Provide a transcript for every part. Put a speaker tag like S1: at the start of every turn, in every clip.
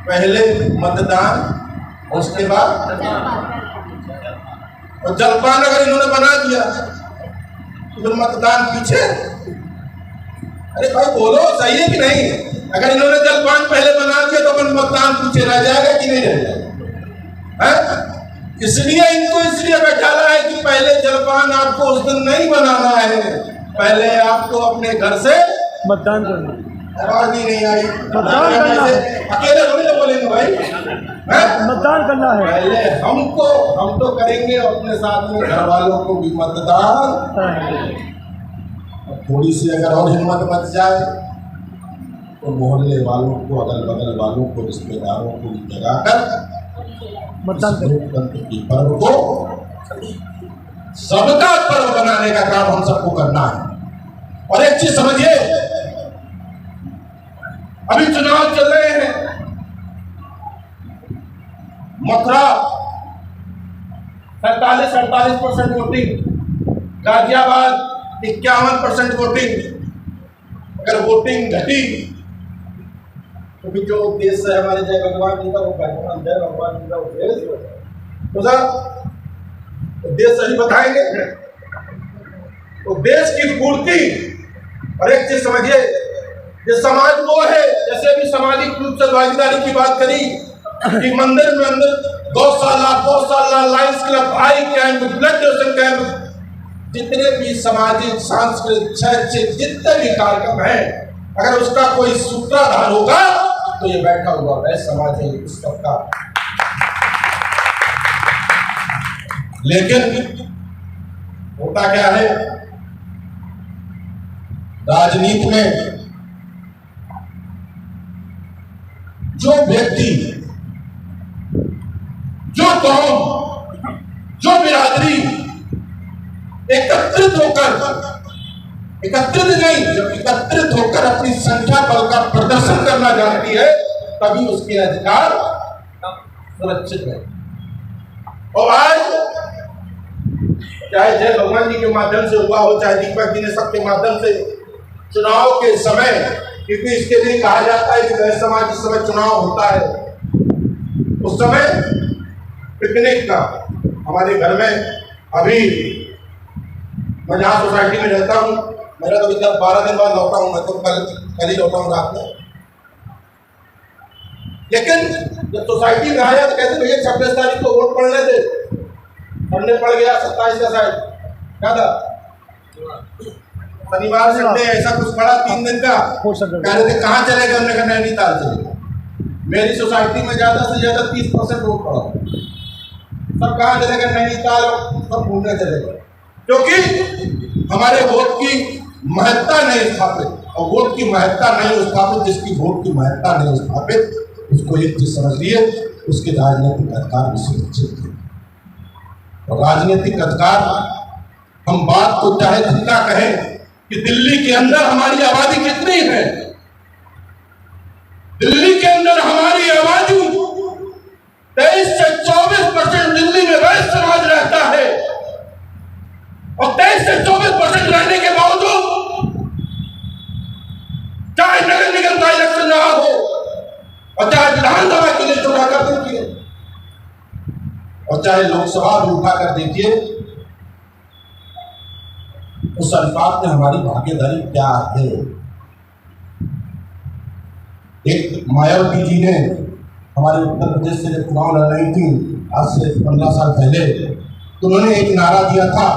S1: पहले मतदान, उसके बाद और जलपान अगर इन्होंने बना दिया तो फिर मतदान पीछे। अरे भाई बोलो, सही है कि नहीं? अगर इन्होंने जलपान पहले बना दिया तो फिर मतदान पीछे रह जाएगा कि नहीं रह जाएगा? इसलिए इनको इसलिए बैठाना है कि पहले जलपान आपको उस दिन नहीं बनाना है, पहले आपको अपने घर से
S2: मतदान करना।
S1: आवाज नहीं आई,
S2: मतदान करना है।
S1: अकेले थोड़ी ना बोलेंगे भाई,
S2: मतदान करना है।
S1: पहले हम तो करेंगे अपने साथ में घर वालों को भी मतदान। थोड़ी सी अगर और हिम्मत मच जाए तो मोहल्ले वालों को, अगल बगल वालों को, रिश्तेदारों को भी जगाकर
S2: मतदान
S1: लोकतंत्र के पर्व को सबका पर्व बनाने का काम हम सबको करना है। और एक चीज समझिए, अभी चुनाव चल रहे हैं, मथुरा 47-48% वोटिंग, गाजियाबाद 51% वोटिंग। अगर वोटिंग घटी तो भी जो उद्देश्य है हमारे जय भगवान जी का, वो भगवान जय भगवान जी का उद्देश्य तो सर उद्देश्य सही बताएंगे तो देश की पूर्ति। और एक चीज समझिए, ये समाज वो है, जैसे भी सामाजिक रूप से भागीदारी की बात करी कि मंदिर में अंदर गौशाला, लायंस क्लब, आई कैंप, ब्लड डोनेशन कैंप, जितने भी सामाजिक, सांस्कृतिक, शैक्षिक जितने भी कार्यक्रम है, अगर उसका कोई सूत्रधार होगा तो ये बैठा हुआ है समाज है उस सबका। लेकिन होता क्या है, राजनीति में जो व्यक्ति, जो कौम, जो बिरादरी एकत्रित नहीं, जब एकत्रित होकर अपनी संख्या बल का प्रदर्शन करना जानती है, तभी उसके अधिकार सुरक्षित है। और आज चाहे जय भगवान जी के माध्यम से हुआ हो, चाहे दीपक जी ने सबके माध्यम से, चुनाव के समय, क्योंकि इसके लिए कहा जाता है कि वह समाज जिस समय चुनाव होता है उस समय पिकनिक का, हमारे घर में अभी मैं जहाँ सोसाइटी में रहता हूँ, मेरा तो इतना 12 दिन बाद लौटा हूँ, मैं तो कल ही लौटा हूँ रात में। लेकिन जब सोसाइटी में आया तो कहते भैया 26 तारीख को वोट पड़ने दे, पड़ने पड़ गया 27 का शायद, क्या था शनिवार संडे ऐसा कुछ पड़ा 3 दिन का। कह रहे थे कहाँ चले गए, हमने कहा नैनीताल चले। मेरी सोसाइटी में ज्यादा से ज्यादा 30% वोट पड़ा, सब कहाँ चले गए, नैनीताल, सब घूमने चले गए, क्योंकि हमारे वोट की महत्ता नहीं स्थापित। और वोट की महत्ता नहीं स्थापित, जिसकी वोट की महत्ता नहीं स्थापित, उसको एक चीज समझ लिए, उसके राजनीतिक अधिकार भी सुरक्षित है। और राजनीतिक अधिकार, हम बात को चाहे जितना कहें कि दिल्ली के अंदर हमारी आबादी कितनी है, दिल्ली के अंदर हमारी आबादी 23 से 24% दिल्ली में वैश्य समाज रहता है, और 23 से 24% रहने के बावजूद चाहे नगर निगम का इलेक्शन रहा हो और चाहे विधानसभा के लिए उठा कर देखिए, और चाहे लोकसभा भी उठा कर देखिए, उस अनुपात में हमारी भागीदारी क्या है। एक मायावती जी ने हमारे उत्तर प्रदेश से जब चुनाव लड़ रही थी आज से 15 साल पहले, तो उन्होंने एक नारा दिया था,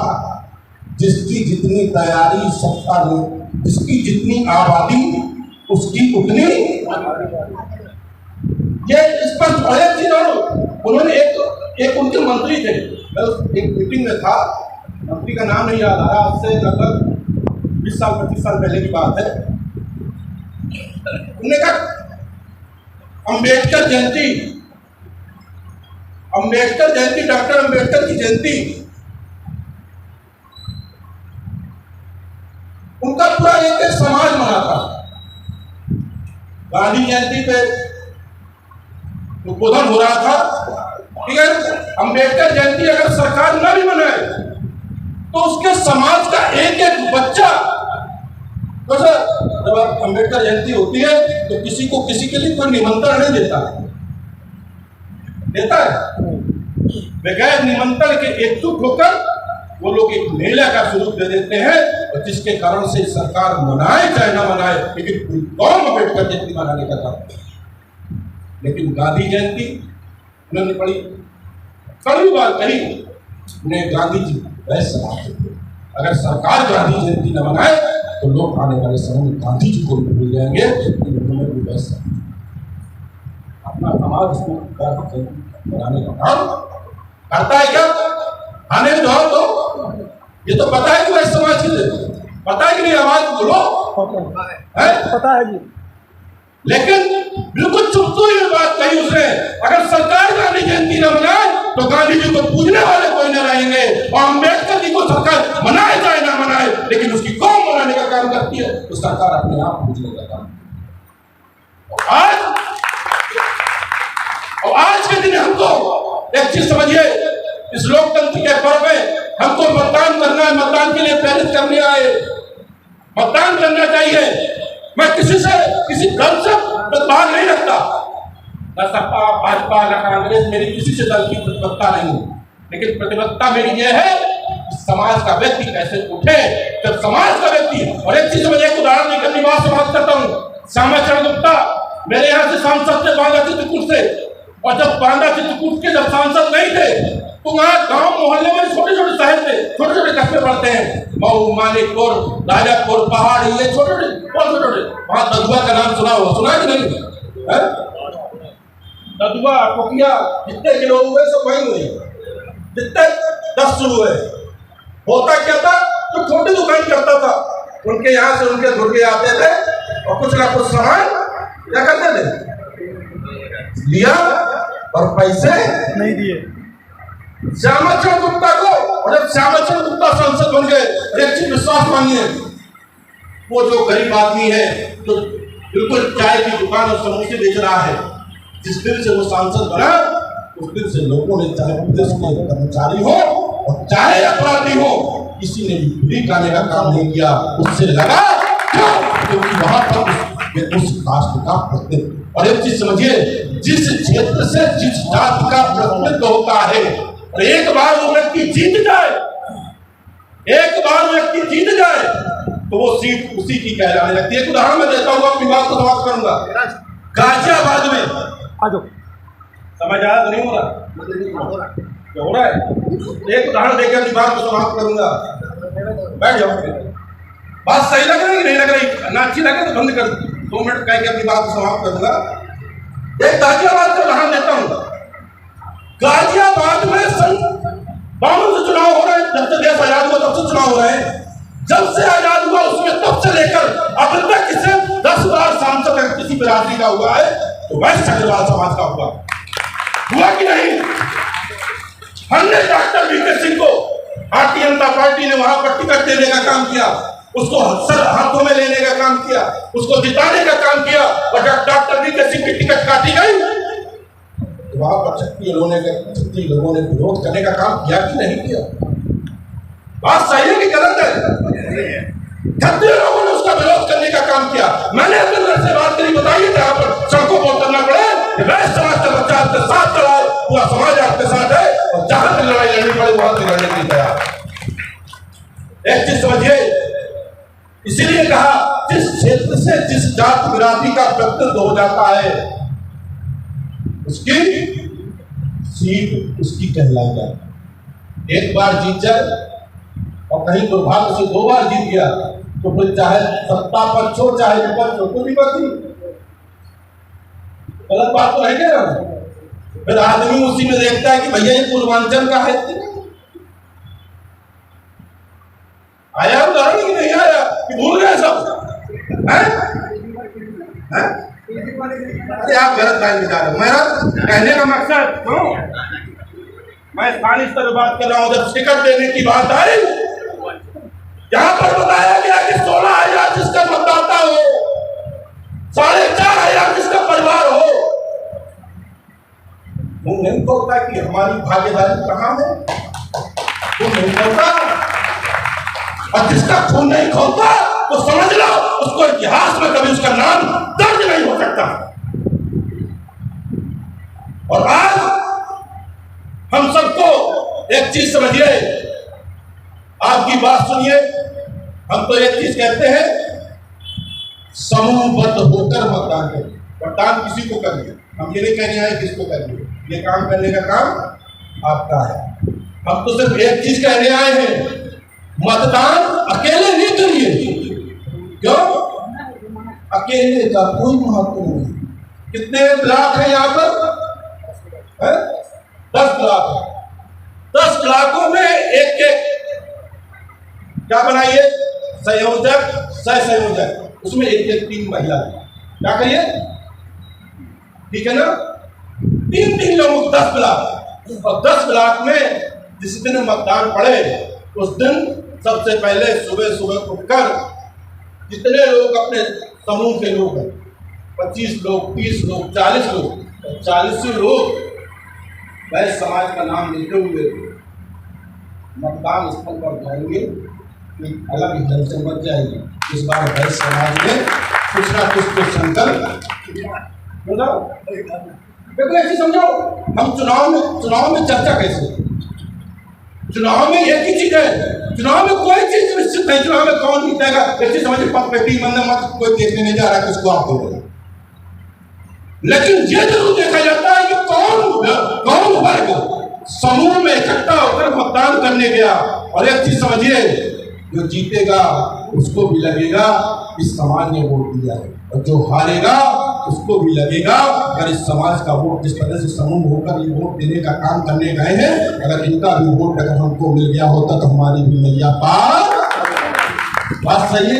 S1: जिसकी जितनी तैयारी सत्ता में, जिसकी जितनी आबादी उसकी उतनी। ये स्पष्ट बड़े चीज। उन्होंने एक उनके मंत्री थे, मैं एक मीटिंग में था, मंत्री का नाम नहीं याद आ रहा, आज से लगभग 20 साल 25 साल पहले की बात है। उन्होंने कहा अम्बेडकर जयंती, डॉक्टर अम्बेडकर की जयंती, उनका पूरा एक समाज मना था। गांधी जयंती पे उद्बोधन हो रहा था, ठीक है, अम्बेडकर जयंती अगर सरकार न भी मनाए तो उसके समाज का एक एक बच्चा, तो सर जब अम्बेडकर जयंती होती है तो किसी को किसी के लिए कोई निमंत्रण नहीं देता, देता है? बगैर निमंत्रण के एकजुट होकर वो लोग एक मेला का स्वरूप दे देते हैं, और जिसके कारण से सरकार मनाए चाहे ना मनाए, लेकिन पूरी कौम अम्बेडकर जयंती मनाने का काम। लेकिन गांधी जयंती उन्होंने बड़ी कड़ी बात कही, उन्हें गांधी जी वैसे समाप्त थे। अगर सरकार गांधी जयंती न मनाए तो लोग आने वाले समय में गांधी जी को भी भूल जाएंगे कि उन्होंने भी वैसा अपना समाज को बनाने का काम करता है। क्या आने में जाओ तो ये तो पता है कि वैसे समाज के पता है कि नहीं, आवाज बोलो
S2: पता है जी।
S1: लेकिन बिल्कुल चुपतू ही बात कही उसने, अगर सरकार गांधी जयंती न मनाए तो गांधी जी को पूजने वाले कोई न रहेंगे, और अम्बेडकर जी को सरकार मनाए चाहे ना मनाए, लेकिन उसकी कौम मनाने का काम करती है, तो सरकार अपने आप पूजने का काम। और आज के दिन हमको एक चीज समझिए, इस लोकतंत्र के पर्व में हमको मतदान करना है, मतदान के लिए प्रेरित करने आए, मतदान करना चाहिए। मैं किसी से किसी दल से प्रतिभाग नहीं रखता, न सपा भाजपा न कांग्रेस, मेरी किसी से दल की प्रतिबद्धता नहीं, लेकिन प्रतिबद्धता मेरी ये है कि समाज का व्यक्ति कैसे उठे। जब समाज का व्यक्ति, और एक चीज मुझे एक उदाहरण देकर मैं बात समाप्त करता हूँ। श्यामाचरण गुप्ता मेरे यहाँ से सांसद थे बांदा चित्रकूट से, और जब बांदा चित्रकूट के जब सांसद नहीं थे तो वहाँ गांव मोहल्ले में छोटे छोटे शहर थे, छोटे छोटे कस्बे पड़ते हैं, मऊ, मानिकपुर, राजापुर, पहाड़ी, ये छोटे छोटे बहुत छोटे। वहाँ ददुआ का नाम सुना हो, सुना कि नहीं? ददुआ टोकिया जितने गिरो हुए सब वहीं हुए, जितने 10 शुरू हुए। होता क्या था, तो छोटी दुकान करता था, उनके यहाँ से उनके धुर्गे आते थे और कुछ ना कुछ सामान क्या करते थे, लिया और पैसे
S2: नहीं दिए।
S1: श्यामाचरण गुप्ता को, और जब श्यामाचरण गुप्ता सांसद बन गए, एक चीज विश्वास मानिए, वो जो गरीब आदमी है जो बिल्कुल चाय की दुकान और समोसे बेच रहा है, जिस दिन से वो सांसद बना उस दिन से लोगों ने, चाहे पुलिस के कर्मचारी हो और चाहे अपराधी हो, किसी ने भी खाने का काम नहीं किया। उससे लगा क्योंकि वहां पर उस कास्ट का प्रतिनिधित्व, और एक चीज समझिए, जिस क्षेत्र से जिस जाति का प्रतिनिधित्व होता है, और एक बार वो व्यक्ति जीत जाए, एक बार व्यक्ति जीत जाए तो वो सीट उसी की कहलाने लगती है। एक उदाहरण मैं देता हूँ, अपनी बात को समाप्त करूंगा। गाजियाबाद में समझ आया तो नहीं हो रहा, क्या हो रहा है? एक उदाहरण देकर अपनी बात को समाप्त करूंगा, बैठ जाओ। बात सही लग रही नहीं लग रही, ना अच्छी लगे तो बंद कर, 2 मिनट कह के अपनी बात को समाप्त करूंगा। एक गाजियाबाद का उदाहरण देता हूँ। गाजियाबाद में सन 52 से चुनाव हो रहे हैं, जब से देश आजाद हुआ तब से चुनाव हो रहे हैं। जब से आजाद हुआ उसमें तब से लेकर अब तक किसे 10 बार सांसद किसी बिरादरी का हुआ है, तो वैश्य अग्रवाल समाज का हुआ कि नहीं? हमने डॉक्टर वीके सिंह को भारतीय जनता पार्टी ने वहां पर टिकट देने का काम किया, उसको सर हाथों में लेने का काम किया, उसको जिताने का काम किया, और जब डॉक्टर वीके सिंह की टिकट काटी गई तो वहां पर 36 लोगों ने विरोध करने का काम किया कि नहीं किया? बात सही है कि गलत है? 36 लोगों ने उसका विरोध करने का काम किया। मैंने अपने घर से बात करी, बताइए जहां पर सड़कों पर उतरना पड़े, वैश्य समाज का बच्चा आपके साथ चला है, पूरा समाज आपके साथ है, और जहां तक लड़ाई लड़नी पड़े वहां से लड़ने की तैयार। एक चीज समझिए, इसीलिए कहा जिस क्षेत्र से जिस जाति बिरादरी का प्रतिनिधित्व हो जाता है उसकी सीट उसकी कहलाई जाती। एक बार जीत जाए और कहीं दुर्भाग्य से 2 बार जीत गया तो फिर चाहे सत्ता पक्ष हो चाहे विपक्ष हो, कोई बात नहीं, गलत बात तो है क्या? फिर आदमी उसी में देखता है कि भैया ये पूर्वांचल का है। आया उदाहरण कि नहीं आया कि भूल गए सब? अरे आप गलत लाइन निकाल रहे हो। मेरा कहने का मकसद मैं स्थानीय स्तर पर बात कर रहा हूं। जब टिकट देने की बात आई, यहां पर बताया गया कि 16,000 जिसका मतदाता हो, 4,500 जिसका परिवार हो, वो नहीं बोलता कि हमारी भागीदारी कहां है, वो नहीं बोलता। और जिसका खून नहीं खोलता तो समझ लो उसको इतिहास में कभी उसका नाम दर्ज नहीं हो सकता। और आज हम सबको एक चीज समझिए, आपकी बात सुनिए। हम तो एक चीज कहते हैं, समूहबद्ध होकर मतदान करिए। मतदान किसी को करिए, हम ये नहीं कहने आए किसको करिए, ये काम करने का काम आपका है। हम तो सिर्फ एक चीज कहने आए हैं, मतदान अकेले नहीं करिए। क्यों? अकेले का कोई महत्व नहीं। कितने ब्लॉक है यहाँ पर? 10 ब्लॉक है। 10 ब्लॉकों में एक क्या बनाइए, संयोजक, सह संयोजक, उसमें एक 3 महिला। क्या करिए? ठीक है ना? 3 लोग 10 ब्लॉक, और 10 ब्लॉक में जिस दिन मतदान पड़े उस दिन सबसे पहले सुबह सुबह उठकर जितने लोग अपने समूह के लोग हैं, 25 लोग, 30 लोग, 40 लोग, 40 लोग वह समाज का नाम लेते हुए मतदान स्थल पर जाएंगे। अलग ही ढंग से मच जाएगी। इस बार वह समाज में कुछ ना कुछ तो संकल्प बताओ। देखो ऐसे समझो, हम चुनाव में चर्चा कैसे? चुनाव में एक ही चीज है, चुनाव में कोई चीज निश्चित नहीं। चुनाव में कौन जीतेगा ऐसे समझिए, पेटी मत कोई देखने नहीं जा रहा किसको आप दोगे। लेकिन ये जरूर देखा जाता है कि कौन वर्ग समूह में इकट्ठा होकर मतदान करने गया। और एक चीज समझिए, जो जीतेगा उसको भी लगेगा इस समाज ने वोट दिया है, और जो हारेगा उसको भी लगेगा अगर इस समाज का वोट जिस तरह से समूह होकर ये वोट देने का काम करने गए हैं, अगर इनका भी वोट अगर हमको मिल गया होता तो हमारी भी नैया पार। बात सही है।